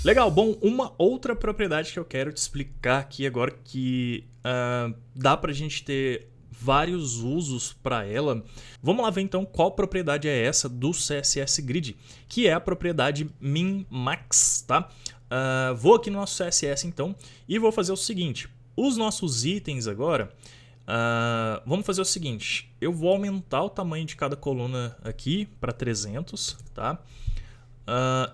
Legal, bom, uma outra propriedade que eu quero te explicar aqui agora que dá pra gente ter vários usos para ela. Vamos lá ver então qual propriedade é essa do CSS Grid, que é a propriedade min-max, tá? Vou aqui no nosso CSS então e vou fazer o seguinte, os nossos itens agora, vamos fazer o seguinte, eu vou aumentar o tamanho de cada coluna aqui para 300, tá?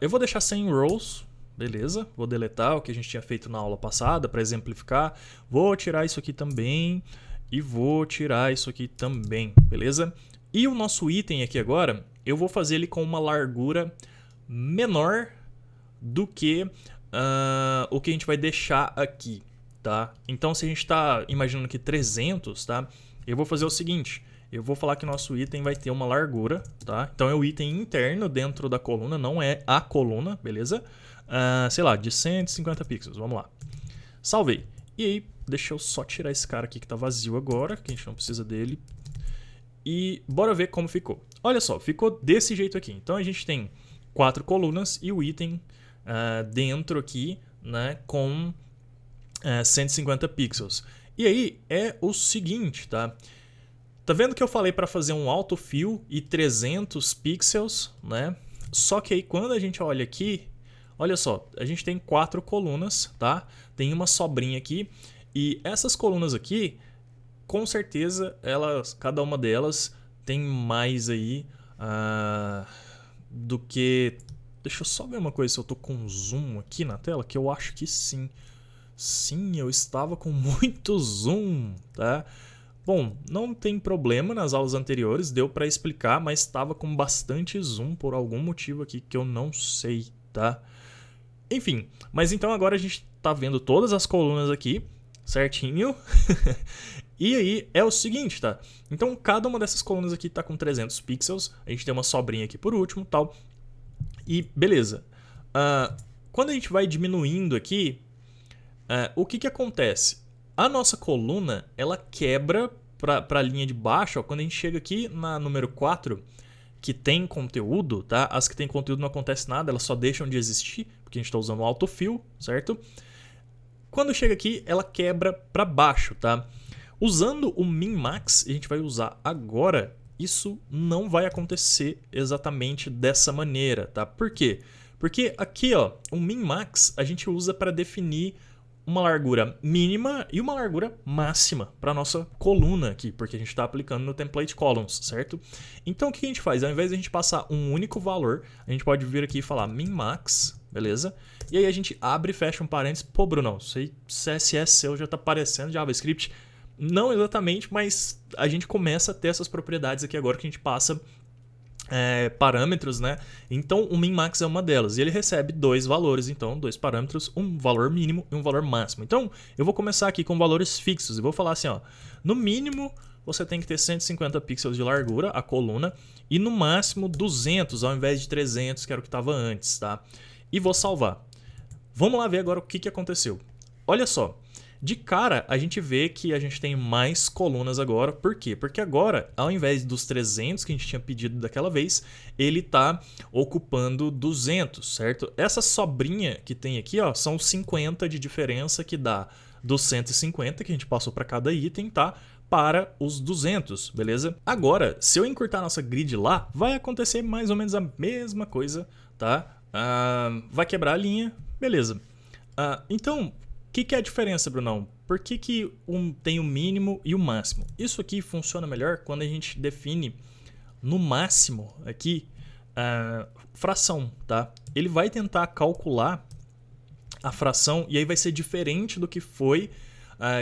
Eu vou deixar 100 rows. Beleza, vou deletar o que a gente tinha feito na aula passada para exemplificar. Vou tirar isso aqui também e vou tirar isso aqui também, beleza? E o nosso item aqui agora, eu vou fazer ele com uma largura menor do que o que a gente vai deixar aqui, tá? Então se a gente está imaginando que 300, tá? Eu vou fazer o seguinte, eu vou falar que o nosso item vai ter uma largura, tá? Então é o item interno dentro da coluna, não é a coluna, beleza? Sei lá, de 150 pixels, vamos lá. Salvei. E aí, deixa eu só tirar esse cara aqui que tá vazio agora, que a gente não precisa dele. E bora ver como ficou. Olha só, ficou desse jeito aqui. Então a gente tem 4 colunas e o item dentro aqui, né, com 150 pixels. E aí é o seguinte, tá? Tá vendo que eu falei para fazer um autofill e 300 pixels, né? Só que aí quando a gente olha aqui, olha só, a gente tem 4 colunas, tá? Tem uma sobrinha aqui e essas colunas aqui, com certeza, cada uma delas tem mais aí do que... Deixa eu só ver uma coisa se eu tô com zoom aqui na tela, que eu acho que sim. Sim, eu estava com muito zoom, tá? Bom, não tem problema, nas aulas anteriores deu para explicar, mas estava com bastante zoom por algum motivo aqui que eu não sei, tá? Enfim, mas então agora a gente tá vendo todas as colunas aqui, certinho. E aí é o seguinte, tá? Então cada uma dessas colunas aqui tá com 300 pixels, a gente tem uma sobrinha aqui por último, tal. E beleza. Quando a gente vai diminuindo aqui, o que acontece? A nossa coluna, ela quebra para a linha de baixo, ó, quando a gente chega aqui na número 4, que tem conteúdo, tá? As que tem conteúdo não acontece nada, elas só deixam de existir, porque a gente está usando o autofill, certo? Quando chega aqui, ela quebra para baixo, tá? Usando o min-max, a gente vai usar agora, isso não vai acontecer exatamente dessa maneira, tá? Por quê? Porque aqui, ó, o min-max a gente usa para definir uma largura mínima e uma largura máxima para nossa coluna aqui, porque a gente está aplicando no template columns, certo? Então o que a gente faz? Ao invés de a gente passar um único valor, a gente pode vir aqui e falar min-max, beleza? E aí a gente abre e fecha um parênteses. Pô, Brunão, isso aí CSS seu já está parecendo JavaScript. Não exatamente, mas a gente começa a ter essas propriedades aqui agora que a gente passa parâmetros, né? Então o min-max é uma delas e ele recebe 2 valores, então 2 parâmetros, um valor mínimo e um valor máximo. Então eu vou começar aqui com valores fixos e vou falar assim, ó, no mínimo você tem que ter 150 pixels de largura, a coluna, e no máximo 200 ao invés de 300, que era o que estava antes, tá? E vou salvar. Vamos lá ver agora o que aconteceu. Olha só. De cara, a gente vê que a gente tem mais colunas agora. Por quê? Porque agora, ao invés dos 300 que a gente tinha pedido daquela vez, ele está ocupando 200, certo? Essa sobrinha que tem aqui, ó, são 50 de diferença que dá dos 150 que a gente passou para cada item, tá? Para os 200, beleza? Agora, se eu encurtar nossa grid lá, vai acontecer mais ou menos a mesma coisa, tá? Vai quebrar a linha, beleza. Então... O que é a diferença, Brunão? Por que tem o mínimo e o máximo? Isso aqui funciona melhor quando a gente define no máximo aqui fração, tá? Ele vai tentar calcular a fração e aí vai ser diferente do que foi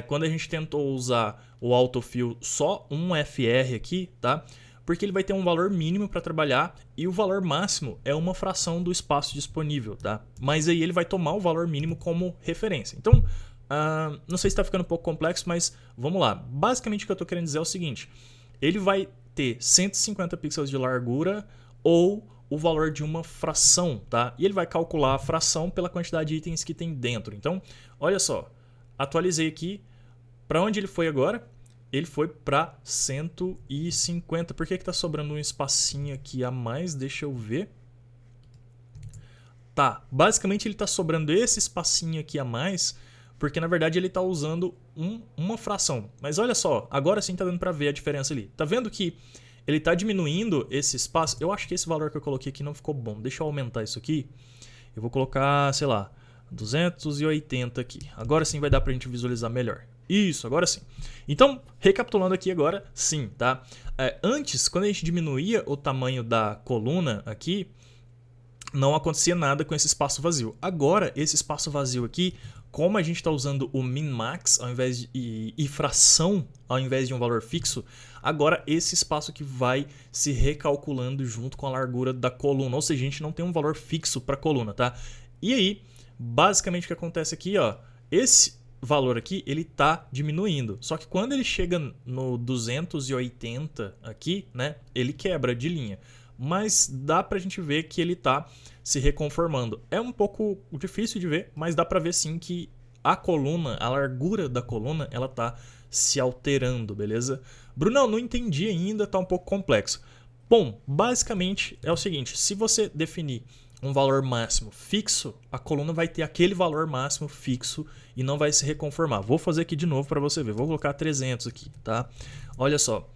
quando a gente tentou usar o autofill só um FR aqui, tá? Porque ele vai ter um valor mínimo para trabalhar e o valor máximo é uma fração do espaço disponível, tá? Mas aí ele vai tomar o valor mínimo como referência. Então, não sei se está ficando um pouco complexo, mas vamos lá. Basicamente o que eu estou querendo dizer é o seguinte. Ele vai ter 150 pixels de largura ou o valor de uma fração, tá? E ele vai calcular a fração pela quantidade de itens que tem dentro. Então, olha só. Atualizei aqui. Para onde ele foi agora? Ele foi para 150. Por que está sobrando um espacinho aqui a mais? Deixa eu ver. Tá, basicamente ele tá sobrando esse espacinho aqui a mais, porque na verdade ele tá usando uma fração. Mas olha só, agora sim tá dando pra ver a diferença ali. Tá vendo que ele tá diminuindo esse espaço? Eu acho que esse valor que eu coloquei aqui não ficou bom. Deixa eu aumentar isso aqui. Eu vou colocar, sei lá, 280 aqui. Agora sim vai dar pra gente visualizar melhor. Isso, agora sim. Então, recapitulando aqui agora, sim, tá? Antes, quando a gente diminuía o tamanho da coluna aqui, não acontecia nada com esse espaço vazio. Agora, esse espaço vazio aqui, como a gente está usando o min-max ao invés de e fração ao invés de um valor fixo, agora esse espaço aqui vai se recalculando junto com a largura da coluna. Ou seja, a gente não tem um valor fixo para a coluna, tá? E aí, basicamente o que acontece aqui, ó, esse valor aqui, ele tá diminuindo. Só que quando ele chega no 280 aqui, né, ele quebra de linha. Mas dá pra gente ver que ele tá se reconformando. É um pouco difícil de ver, mas dá pra ver sim que a coluna, a largura da coluna, ela tá se alterando, beleza? Brunão, não entendi ainda, tá um pouco complexo. Bom, basicamente é o seguinte, se você definir um valor máximo fixo, a coluna vai ter aquele valor máximo fixo e não vai se reconformar. Vou fazer aqui de novo para você ver. Vou colocar 300 aqui, tá? Olha só.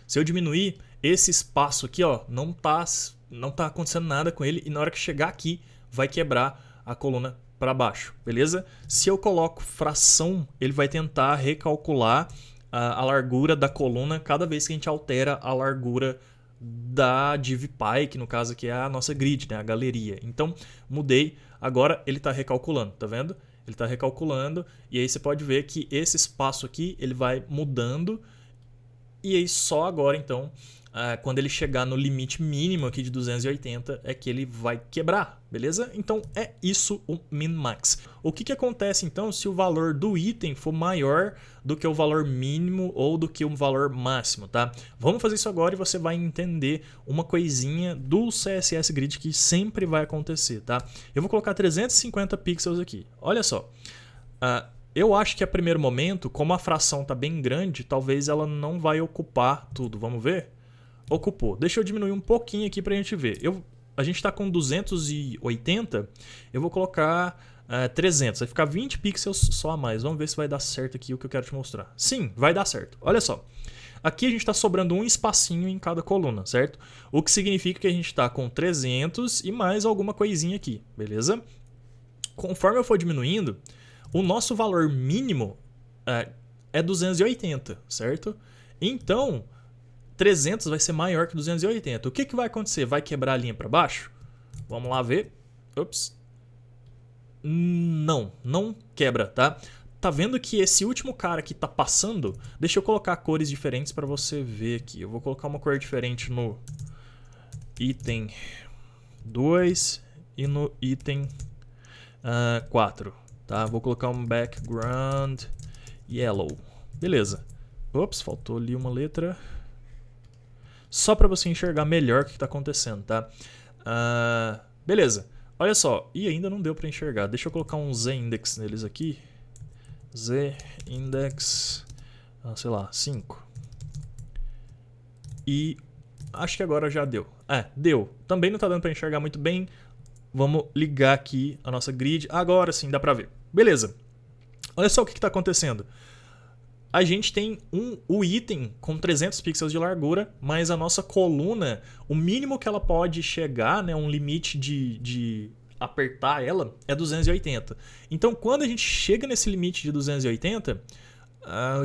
Se eu diminuir esse espaço aqui, ó, não tá acontecendo nada com ele e na hora que chegar aqui vai quebrar a coluna para baixo, beleza? Se eu coloco fração, ele vai tentar recalcular a largura da coluna cada vez que a gente altera a largura da DivPy, que no caso aqui é a nossa grid, né, a galeria. Então, mudei, agora ele está recalculando, tá vendo? Ele está recalculando e aí você pode ver que esse espaço aqui, ele vai mudando e aí só agora, então, quando ele chegar no limite mínimo aqui de 280 é que ele vai quebrar, beleza? Então é isso o min-max. O que acontece então se o valor do item for maior do que o valor mínimo ou do que o valor máximo, tá? Vamos fazer isso agora e você vai entender uma coisinha do CSS Grid que sempre vai acontecer, tá? Eu vou colocar 350 pixels aqui. Olha só. Eu acho que a primeiro momento, como a fração está bem grande, talvez ela não vai ocupar tudo. Vamos ver? Ocupou. Deixa eu diminuir um pouquinho aqui para a gente ver. A gente está com 280, eu vou colocar 300. Vai ficar 20 pixels só a mais. Vamos ver se vai dar certo aqui o que eu quero te mostrar. Sim, vai dar certo. Olha só. Aqui a gente está sobrando um espacinho em cada coluna, certo? O que significa que a gente está com 300 e mais alguma coisinha aqui, beleza? Conforme eu for diminuindo, o nosso valor mínimo é 280, certo? Então, 300 vai ser maior que 280. O que vai acontecer? Vai quebrar a linha para baixo? Vamos lá ver. Ups. Não quebra, tá? Tá vendo que esse último cara que tá passando... Deixa eu colocar cores diferentes para você ver aqui. Eu vou colocar uma cor diferente no item 2 e no item 4. Tá? Vou colocar um background yellow. Beleza. Ops, faltou ali uma letra. Só para você enxergar melhor o que está acontecendo, tá? Beleza. Olha só. E ainda não deu para enxergar. Deixa eu colocar um z-index neles aqui. Z-index, sei lá, 5. E acho que agora já deu. Deu. Também não está dando para enxergar muito bem. Vamos ligar aqui a nossa grid. Agora sim, dá para ver. Beleza. Olha só o que está acontecendo. A gente tem o item com 300 pixels de largura, mas a nossa coluna, o mínimo que ela pode chegar, né, um limite de apertar ela, é 280. Então, quando a gente chega nesse limite de 280,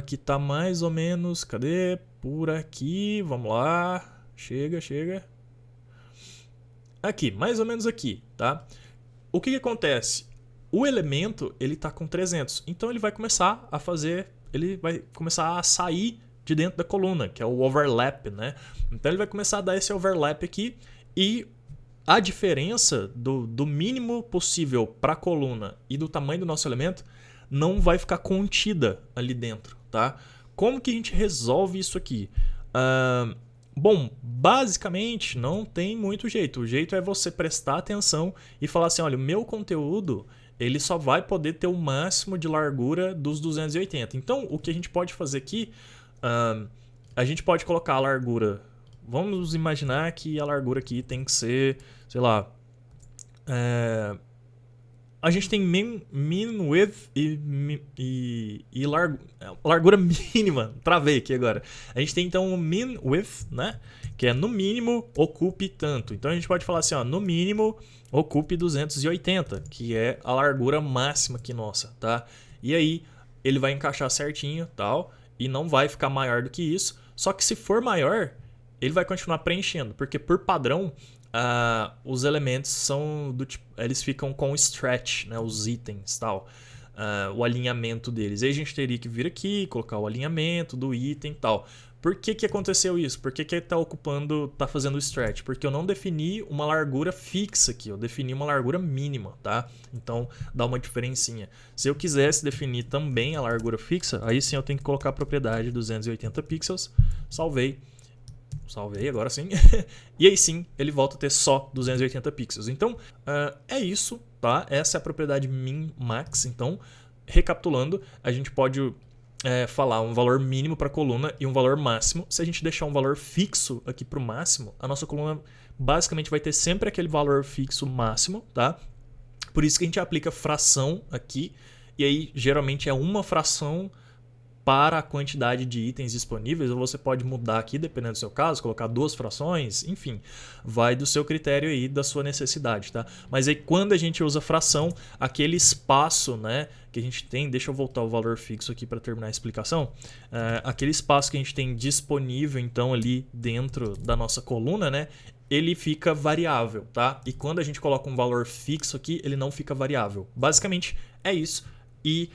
que está mais ou menos... Cadê? Por aqui. Vamos lá. Chega. Aqui, mais ou menos aqui, tá? O que acontece? O elemento, ele tá com 300, então ele vai começar a fazer, ele vai começar a sair de dentro da coluna, que é o overlap, né? Então ele vai começar a dar esse overlap aqui e a diferença do mínimo possível para a coluna e do tamanho do nosso elemento não vai ficar contida ali dentro, tá? Como que a gente resolve isso aqui? Bom, basicamente não tem muito jeito. O jeito é você prestar atenção e falar assim, olha, o meu conteúdo ele só vai poder ter o máximo de largura dos 280. Então, o que a gente pode fazer aqui, a gente pode colocar a largura... Vamos imaginar que a largura aqui tem que ser, sei lá, a gente tem min width e largura mínima. Travei aqui agora. A gente tem então o min width, né? Que é no mínimo ocupe tanto. Então a gente pode falar assim, ó, no mínimo ocupe 280, que é a largura máxima aqui nossa, tá? E aí ele vai encaixar certinho, tal, e não vai ficar maior do que isso. Só que se for maior, ele vai continuar preenchendo, porque por padrão os elementos são do tipo, eles ficam com stretch, né, os itens, tal, o alinhamento deles. Aí a gente teria que vir aqui, colocar o alinhamento do item, tal. Por que aconteceu isso? Por que tá fazendo o stretch? Porque eu não defini uma largura fixa aqui, eu defini uma largura mínima, tá? Então dá uma diferencinha. Se eu quisesse definir também a largura fixa, aí sim eu tenho que colocar a propriedade 280 pixels. Salvei, agora sim. E aí sim, ele volta a ter só 280 pixels. Então, é isso, tá? Essa é a propriedade min-max. Então, recapitulando, a gente pode falar um valor mínimo para a coluna e um valor máximo. Se a gente deixar um valor fixo aqui para o máximo, a nossa coluna basicamente vai ter sempre aquele valor fixo máximo, tá? Por isso que a gente aplica fração aqui. E aí, geralmente, é uma fração para a quantidade de itens disponíveis, ou você pode mudar aqui, dependendo do seu caso, colocar 2 frações, enfim, vai do seu critério aí, da sua necessidade, tá? Mas aí quando a gente usa fração, aquele espaço, né, que a gente tem, deixa eu voltar o valor fixo aqui para terminar a explicação, aquele espaço que a gente tem disponível, então, ali dentro da nossa coluna, né, ele fica variável, tá? E quando a gente coloca um valor fixo aqui, ele não fica variável. Basicamente, é isso. E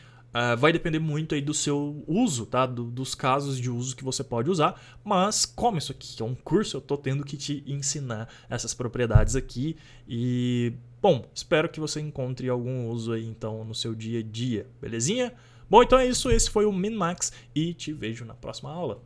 vai depender muito aí do seu uso, tá? Dos casos de uso que você pode usar, mas como isso aqui é um curso, eu tô tendo que te ensinar essas propriedades aqui e, bom, espero que você encontre algum uso aí então no seu dia a dia, belezinha? Bom, então é isso, esse foi o min-max e te vejo na próxima aula.